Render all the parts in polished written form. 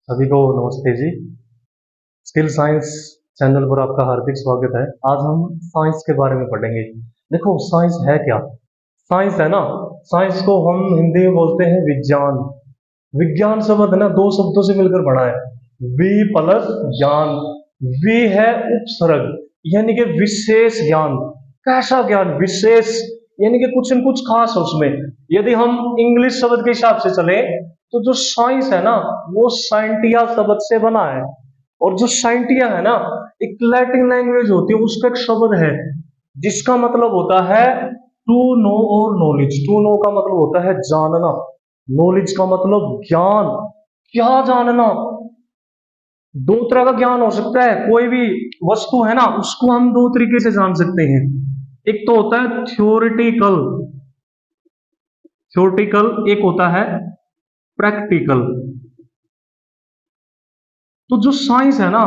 सभी को नमस्ते जी। स्किल साइंस चैनल पर आपका हार्दिक स्वागत है। आज हम साइंस के बारे में पढ़ेंगे। देखो साइंस है क्या? साइंस है ना, साइंस को हम हिंदी में बोलते हैं विज्ञान। विज्ञान शब्द ना दो शब्दों से मिलकर बना है, वि प्लस ज्ञान। वि है उपसर्ग, यानी कि विशेष ज्ञान। कैसा ज्ञान? विशेष, यानी कि कुछ न कुछ खास है उसमें। यदि हम इंग्लिश शब्द के हिसाब से चले तो जो साइंस है ना वो साइंटिया शब्द से बना है। और जो साइंटिया है ना एक लैटिन लैंग्वेज होती है, उसका एक शब्द है जिसका मतलब होता है टू नो और नॉलेज। टू नो का मतलब होता है जानना, नॉलेज का मतलब ज्ञान। क्या जानना? दो तरह का ज्ञान हो सकता है। कोई भी वस्तु है ना उसको हम दो तरीके से जान सकते हैं। एक तो होता है थ्योरेटिकल, एक होता है प्रैक्टिकल। तो जो साइंस है ना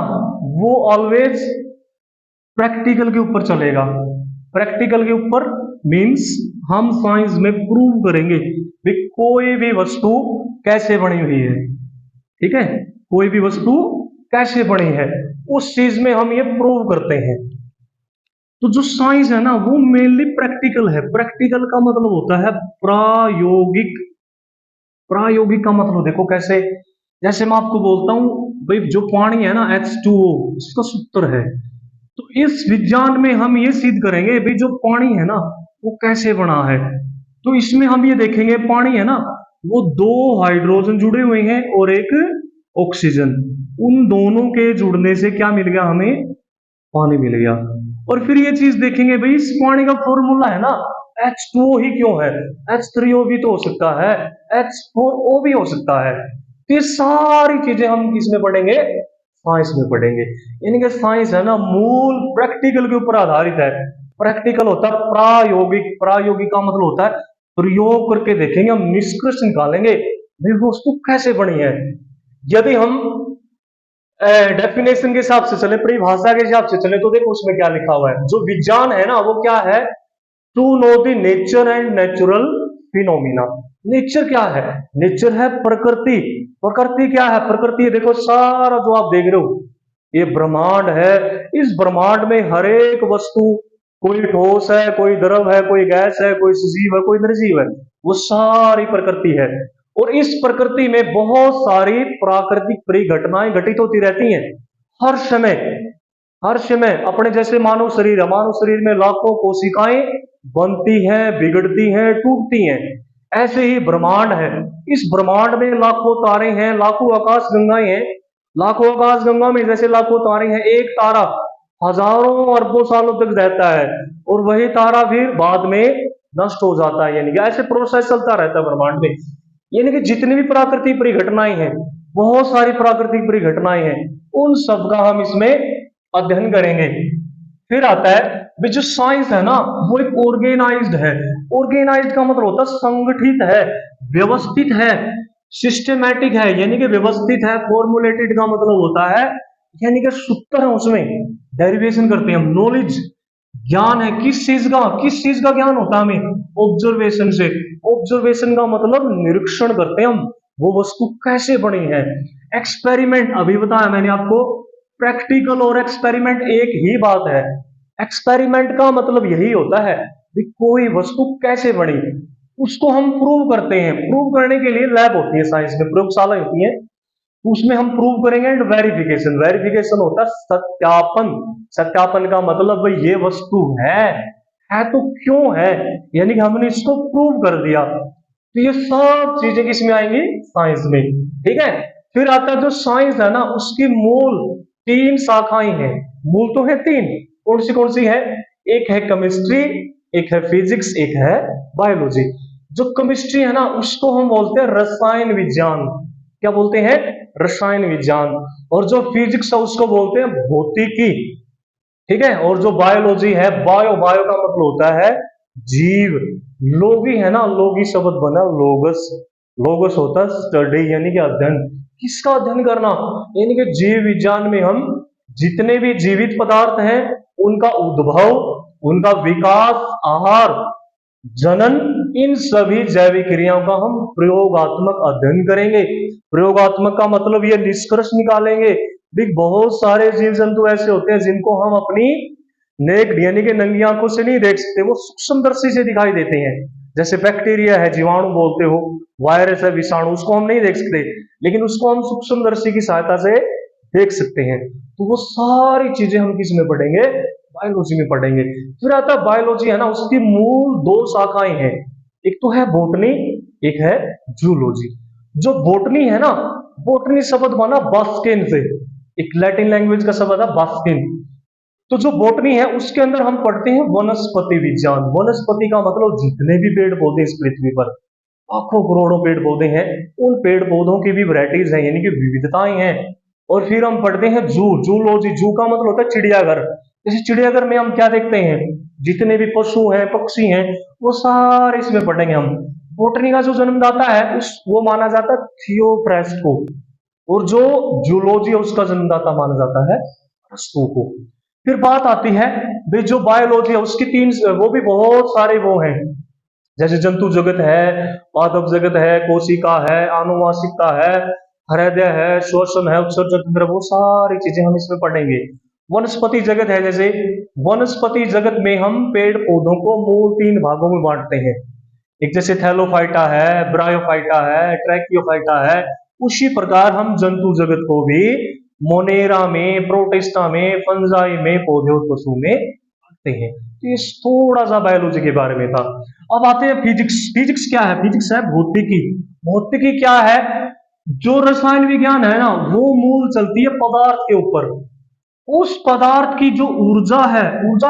वो ऑलवेज प्रैक्टिकल के ऊपर चलेगा। प्रैक्टिकल के ऊपर मींस हम साइंस में प्रूव करेंगे कि कोई भी वस्तु कैसे बनी हुई है। ठीक है, कोई भी वस्तु कैसे बनी है उस चीज में हम ये प्रूव करते हैं। तो जो साइंस है ना वो मेनली प्रैक्टिकल है। प्रैक्टिकल का मतलब होता है प्रायोगिक। प्रायोगिक का मतलब देखो कैसे, जैसे मैं आपको बोलता हूं भाई जो पानी है ना H2O, इसका सूत्र है। तो इस विज्ञान में हम ये सिद्ध करेंगे भाई जो पानी है ना वो कैसे बना है। तो इसमें हम ये देखेंगे पानी है ना वो दो हाइड्रोजन जुड़े हुए हैं और एक ऑक्सीजन। उन दोनों के जुड़ने से क्या मिल गया? हमें पानी मिल गया। और फिर ये चीज देखेंगे भाई इस पानी का फॉर्मूला है ना H2O ही क्यों है? H3O भी तो हो सकता है, H4O भी हो सकता है। तो ये सारी चीजें हम किसमें पढ़ेंगे? साइंस में पढ़ेंगे। यानी कि साइंस है ना मूल प्रैक्टिकल के ऊपर आधारित है। प्रैक्टिकल होता है प्रायोगिक। प्रायोगिक का मतलब होता है प्रयोग करके देखेंगे, हम निष्कर्ष निकालेंगे भाई वस्तु कैसे बनी है। यदि हम डेफिनेशन के हिसाब से चले, परिभाषा के हिसाब से चले तो देखो उसमें क्या लिखा हुआ है। जो विज्ञान है ना वो क्या है? To know the nature and natural phenomena. Nature क्या है? नेचर है प्रकृति। प्रकृति क्या है? प्रकृति देखो सारा जो आप देख रहे हो ये ब्रह्मांड है। इस ब्रह्मांड में हर एक वस्तु, कोई ठोस है, कोई द्रव है, कोई गैस है, कोई सजीव है, कोई निर्जीव है, वो सारी प्रकृति है। और इस प्रकृति में बहुत सारी प्राकृतिक परिघटनाएं घटित होती रहती हैं हर समय। हर समय अपने जैसे मानव शरीर है, मानव शरीर में लाखों कोशिकाएं बनती हैं, बिगड़ती हैं, टूटती हैं। ऐसे ही ब्रह्मांड है। इस ब्रह्मांड में लाखों तारे हैं, लाखों आकाश गंगाएं हैं। लाखों आकाश गंगा में जैसे लाखों तारे हैं, एक तारा हजारों अरबों सालों तक रहता है और वही तारा फिर बाद में नष्ट हो जाता है। यानी कि ऐसे प्रोसेस चलता रहता है ब्रह्मांड में। यानी कि जितनी भी प्राकृतिक परिघटनाएं हैं, बहुत सारी प्राकृतिक परिघटनाएं हैं, उन सब का हम इसमें अध्ययन करेंगे। फिर आता है जो साइंस है ना वो एक ऑर्गेनाइज्ड है। ऑर्गेनाइज्ड का मतलब होता है संगठित है, व्यवस्थित है, सिस्टमैटिक है, यानी कि व्यवस्थित है। फॉर्मुलेटेड का मतलब होता है यानी कि सूत्र है, उसमें डेरिवेशन करते हैं हम। नॉलेज ज्ञान है किस चीज का? किस चीज का ज्ञान होता है हमें? ऑब्जर्वेशन से। ऑब्जर्वेशन का मतलब निरीक्षण करते हैं हम वो वस्तु कैसे बनी है। एक्सपेरिमेंट अभी बताया मैंने आपको, प्रैक्टिकल और एक्सपेरिमेंट एक ही बात है। एक्सपेरिमेंट का मतलब यही होता है कि कोई वस्तु कैसे बनी उसको हम प्रूव करते हैं। प्रूव करने के लिए लैब होती है, साइंस में प्रयोगशाला होती है, उसमें हम प्रूव करेंगे। एंड वेरिफिकेशन, वेरिफिकेशन होता है सत्यापन। सत्यापन का मतलब भाई ये वस्तु है तो क्यों है, यानी कि हमने इसको प्रूव कर दिया। तो ये सब चीजें किसमें आएंगी? साइंस में। ठीक है, फिर आता है जो साइंस है ना उसकी मूल तीन शाखाएं हैं। मूल तो है तीन, कौन सी है? एक है केमिस्ट्री, एक है फिजिक्स, एक है बायोलॉजी। जो केमिस्ट्री है ना उसको हम बोलते हैं रसायन विज्ञान। क्या बोलते हैं? रसायन विज्ञान। और जो फिजिक्स है उसको बोलते हैं भौतिकी। ठीक है, और जो बायोलॉजी है, बायो का मतलब होता है जीव। लोगी है ना, लोगी शब्द बना लोगस। लोगस होता है स्टडी, यानी कि अध्ययन। किसका अध्ययन करना? यानी कि जीव विज्ञान में हम जितने भी जीवित पदार्थ हैं उनका उद्भव, उनका विकास, आहार, जनन इन सभी जैविक क्रियाओं का हम प्रयोगात्मक अध्ययन करेंगे। प्रयोगात्मक का मतलब ये निष्कर्ष निकालेंगे। भी बहुत सारे जीव जंतु ऐसे होते हैं जिनको हम अपनी नेक यानी कि नंगी आंखों से नहीं देख सकते, वो सूक्ष्मदर्शी से दिखाई देते हैं। जैसे बैक्टीरिया है, जीवाणु बोलते हो, वायरस है, विषाणु, उसको हम नहीं देख सकते, लेकिन उसको हम सूक्ष्मदर्शी की सहायता से देख सकते हैं। तो वो सारी चीजें हम किस में पढ़ेंगे? बायोलॉजी में पढ़ेंगे। फिर आता है बायोलॉजी है ना, उसकी मूल दो शाखाएं हैं, एक तो है बोटनी, एक है जूलॉजी। जो बोटनी है ना, बोटनी शब्द बना बास्किन से, एक लैटिन लैंग्वेज का शब्द है बास्किन। तो जो बोटनी है उसके अंदर हम पढ़ते हैं वनस्पति विज्ञान। वनस्पति का मतलब जितने भी पेड़ पौधे इस पृथ्वी पर, लाखों करोड़ों पेड़ पौधे हैं, उन पेड़ पौधों की भी वैरायटीज हैं, यानी कि विविधताएं हैं। और फिर हम पढ़ते हैं जूलॉजी। जू का मतलब होता है चिड़ियाघर। जैसे चिड़ियाघर में हम क्या देखते हैं, जितने भी पशु हैं, पक्षी हैं, वो सारे इसमें पढ़ेंगे हम। बोटनी का जो जन्मदाता है उस वो माना जाता है थियोफ्रास्ट को, और जो जूलॉजी है उसका जन्मदाता माना जाता है अरस्तू को। फिर बात आती है भाई जो बायोलॉजी है उसकी तीन, वो भी बहुत सारे वो हैं, जैसे जंतु जगत है, पादप जगत है, कोशिका है, आनुवांशिकता है, हृदय है, श्वसन है, उत्सर्जक तंत्र, वो सारी चीजें हम इसमें पढ़ेंगे। वनस्पति जगत है, जैसे वनस्पति जगत में हम पेड़ पौधों को मूल तीन भागों में बांटते हैं। एक जैसे थैलोफाइटा है, ब्रायोफाइटा है, ट्रैकियोफाइटा है। उसी प्रकार हम जंतु जगत को भी मोनेरा में, प्रोटिस्टा में, फंजाई में, पौधे और पशु में पढ़ते हैं। तो ये थोड़ा सा बायोलॉजी के बारे में था। अब आते हैं फिजिक्स। फिजिक्स क्या है? फिजिक्स है भौतिकी। भौतिकी क्या है? जो रसायन विज्ञान है ना, वो मूल चलती है पदार्थ के ऊपर। उस पदार्थ की जो ऊर्जा है, ऊर्जा